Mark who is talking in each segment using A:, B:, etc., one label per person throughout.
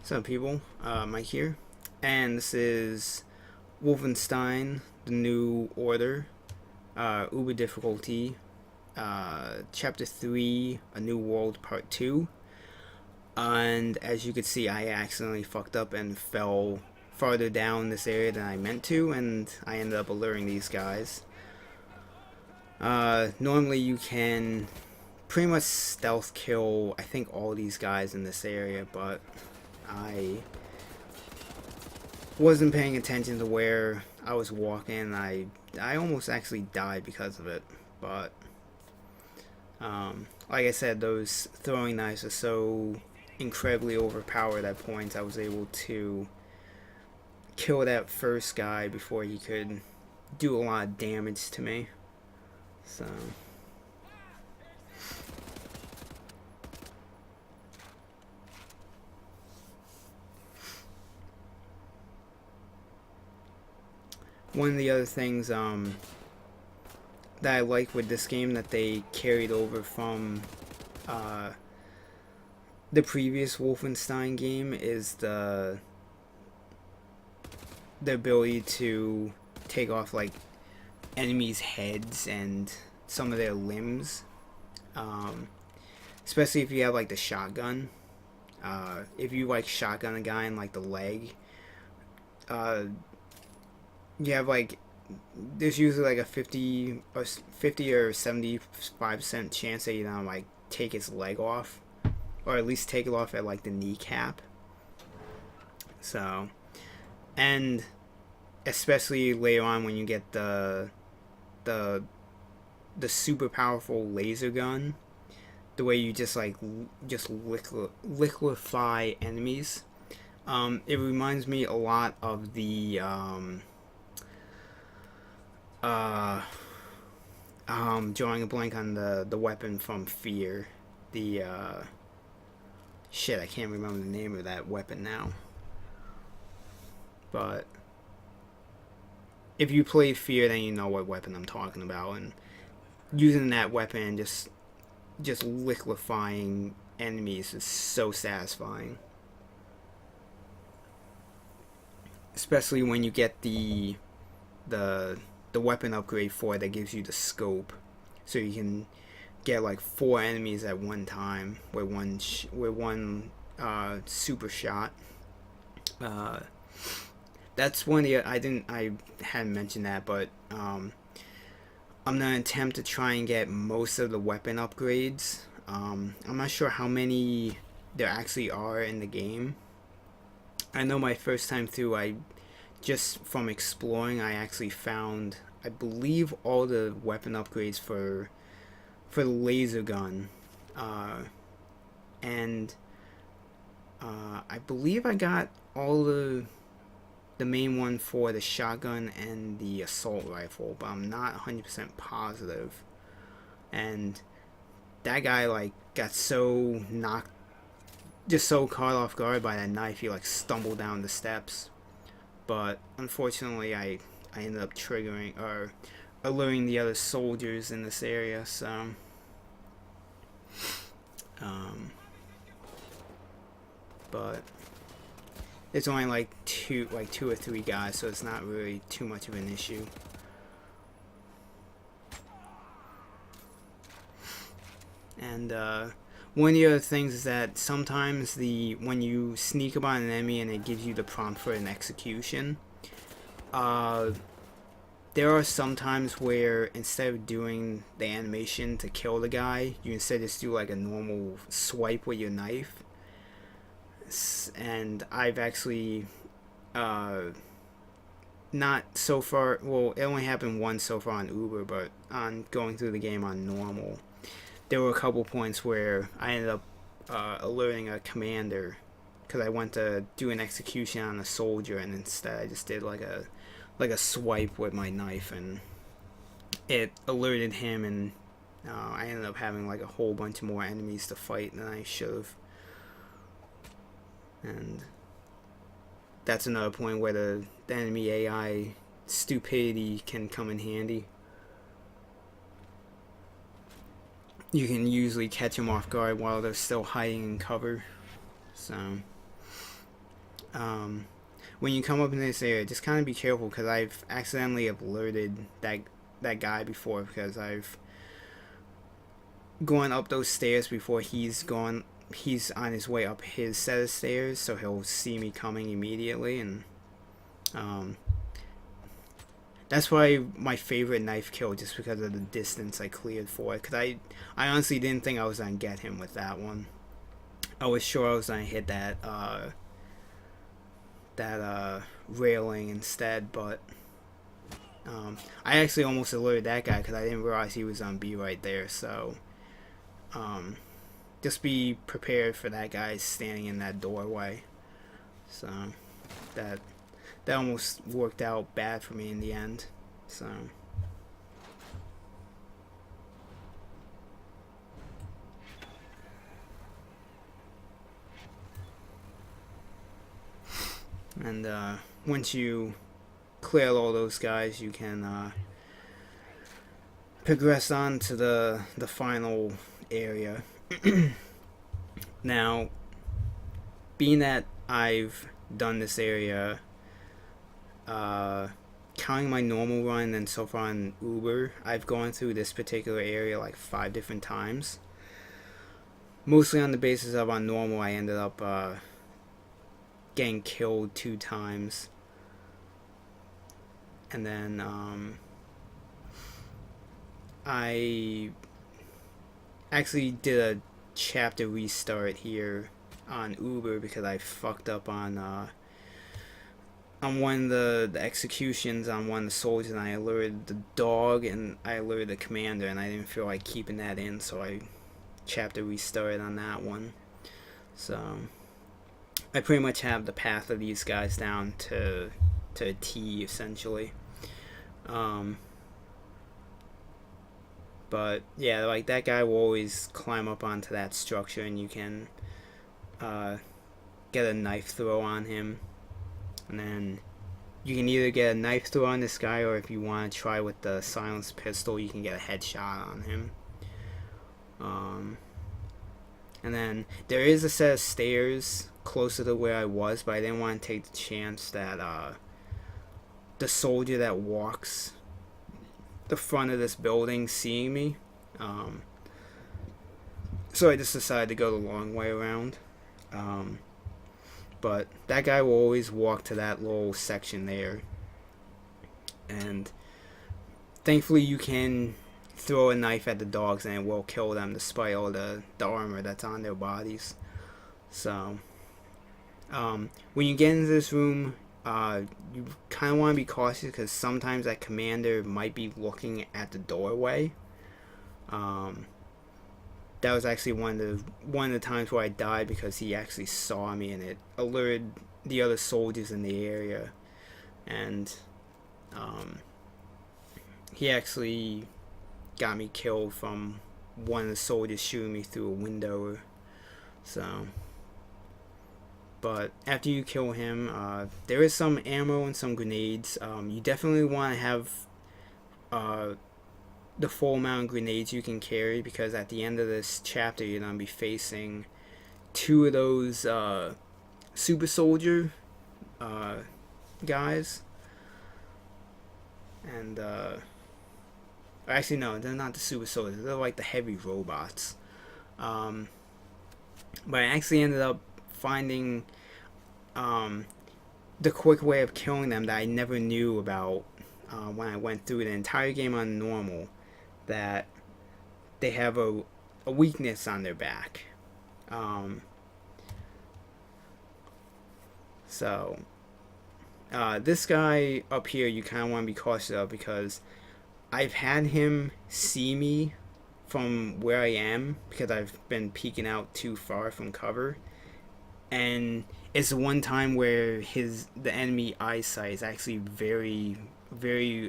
A: What's up, people? Mike here, and this is Wolfenstein: The New Order, Uber difficulty, Chapter 3, A New World, Part 2. And as you can see, I accidentally fucked up and fell farther down this area than I meant to, and I ended up alerting these guys. Normally you can pretty much stealth kill, I think, all these guys in this area, but I wasn't paying attention to where I was walking. I almost actually died because of it. But like I said, those throwing knives are so incredibly overpowered at points. I was able to kill that first guy before he could do a lot of damage to me. So one of the other things that I like with this game that they carried over from the previous Wolfenstein game is the ability to take off like enemies' heads and some of their limbs, especially if you have like the shotgun. If you like shotgun a guy in like the leg, you have like there's usually like a 50 or 75% chance that you're gonna like take his leg off, or at least take it off at like the kneecap. So, and especially later on when you get the super powerful laser gun, the way you just liquefy enemies. It reminds me a lot of the drawing a blank on the weapon from Fear. The shit, I can't remember the name of that weapon now. But if you play Fear, then you know what weapon I'm talking about. And using that weapon and just liquefying enemies is so satisfying. Especially when you get the weapon upgrade for it that gives you the scope, so you can get like 4 enemies at one time with one super shot. That's one of the I hadn't mentioned that, but I'm gonna attempt to try and get most of the weapon upgrades. I'm not sure how many there actually are in the game. I know my first time through, I just from exploring, I actually found, I believe, all the weapon upgrades for the laser gun, and I believe I got all the main one for the shotgun and the assault rifle, but I'm not 100% positive. And that guy like got so just so caught off guard by that knife, he like stumbled down the steps. But unfortunately, I ended up triggering or alerting the other soldiers in this area. So but it's only like two or three guys, so it's not really too much of an issue. And one of the other things is that sometimes when you sneak up on an enemy and it gives you the prompt for an execution, there are some times where instead of doing the animation to kill the guy, you instead just do like a normal swipe with your knife. And I've actually not so far, well, it only happened once so far on Uber, but on going through the game on normal, there were a couple points where I ended up alerting a commander because I went to do an execution on a soldier, and instead I just did like a swipe with my knife, and it alerted him, and I ended up having like a whole bunch more enemies to fight than I should have. And that's another point where the enemy AI stupidity can come in handy. You can usually catch them off guard while they're still hiding in cover. So when you come up in this area, just kind of be careful because I've accidentally alerted that guy before because I've gone up those stairs before he's on his way up his set of stairs, so he'll see me coming immediately, and um, that's why my favorite knife kill, just because of the distance I cleared for it. Because I honestly didn't think I was gonna get him with that one. I was sure I was gonna hit that railing instead, but I actually almost alerted that guy because I didn't realize he was on B right there. So just be prepared for that guy standing in that doorway. So that almost worked out bad for me in the end. So and once you clear all those guys, you can progress on to the final area. Now, being that I've done this area, counting my normal run and so far on Uber, I've gone through this particular area like 5 different times. Mostly on the basis of on normal, I ended up getting killed 2 times. And then I actually did a chapter restart here on Uber because I fucked up on one of the executions on one of the soldiers, and I alerted the dog and I alerted the commander, and I didn't feel like keeping that in, so I chapter restarted on that one. So I pretty much have the path of these guys down to a T essentially. But yeah, like that guy will always climb up onto that structure, and you can get a knife throw on him, and then you can either get a knife throw on this guy, or if you want to try with the silenced pistol, you can get a headshot on him. And then there is a set of stairs closer to where I was, but I didn't want to take the chance that the soldier that walks the front of this building seeing me. So I just decided to go the long way around. But that guy will always walk to that little section there. And thankfully you can throw a knife at the dogs and it will kill them despite all the armor that's on their bodies. So when you get into this room, you kind of want to be cautious because sometimes that commander might be looking at the doorway. That was actually one of the times where I died because he actually saw me, and it alerted the other soldiers in the area, and he actually got me killed from one of the soldiers shooting me through a window. So, but after you kill him, there is some ammo and some grenades. You definitely want to have the full amount of grenades you can carry, because at the end of this chapter you're going to be facing 2 of those super soldier guys. And actually no, they're not the super soldiers, they're like the heavy robots. But I actually ended up finding the quick way of killing them that I never knew about when I went through the entire game on normal, that they have a weakness on their back. So this guy up here you kind of want to be cautious of, because I've had him see me from where I am because I've been peeking out too far from cover, and it's the one time where the enemy eyesight is actually very, very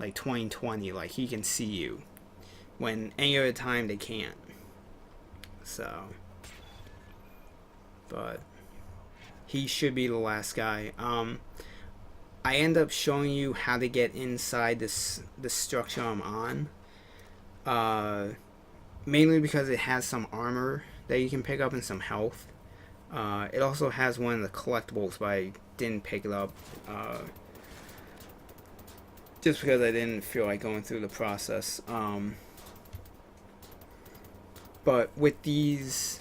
A: like 20/20, like he can see you when any other time they can't. So, but he should be the last guy. I end up showing you how to get inside this structure I'm on, mainly because it has some armor that you can pick up and some health. It also has one of the collectibles, but I didn't pick it up just because I didn't feel like going through the process. But with these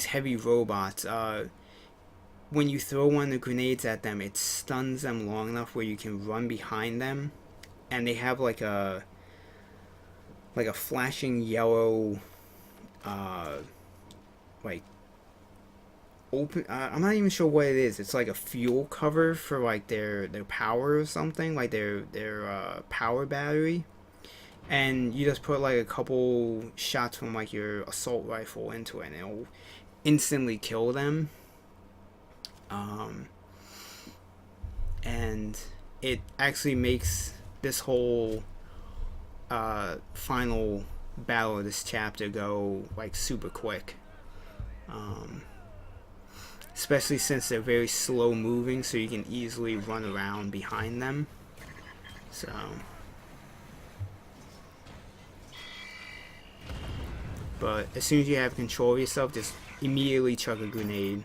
A: heavy robots, when you throw one of the grenades at them, it stuns them long enough where you can run behind them, and they have like a flashing yellow, like open. I'm not even sure what it is. It's like a fuel cover for like their power or something, like their power battery. And you just put like a couple shots from like your assault rifle into it, and it'll instantly kill them. Um, and it actually makes this whole final battle of this chapter go like super quick. Um, Especially since they're very slow moving, so you can easily run around behind them. So, but as soon as you have control of yourself, just immediately chuck a grenade.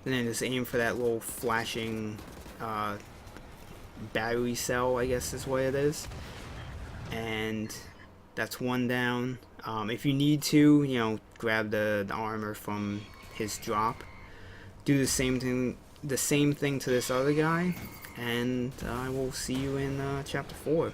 A: And then just aim for that little flashing battery cell, I guess is what it is. And that's one down. If you need to, grab the armor from his drop. Do the same thing to this other guy, and I will see you in chapter 4.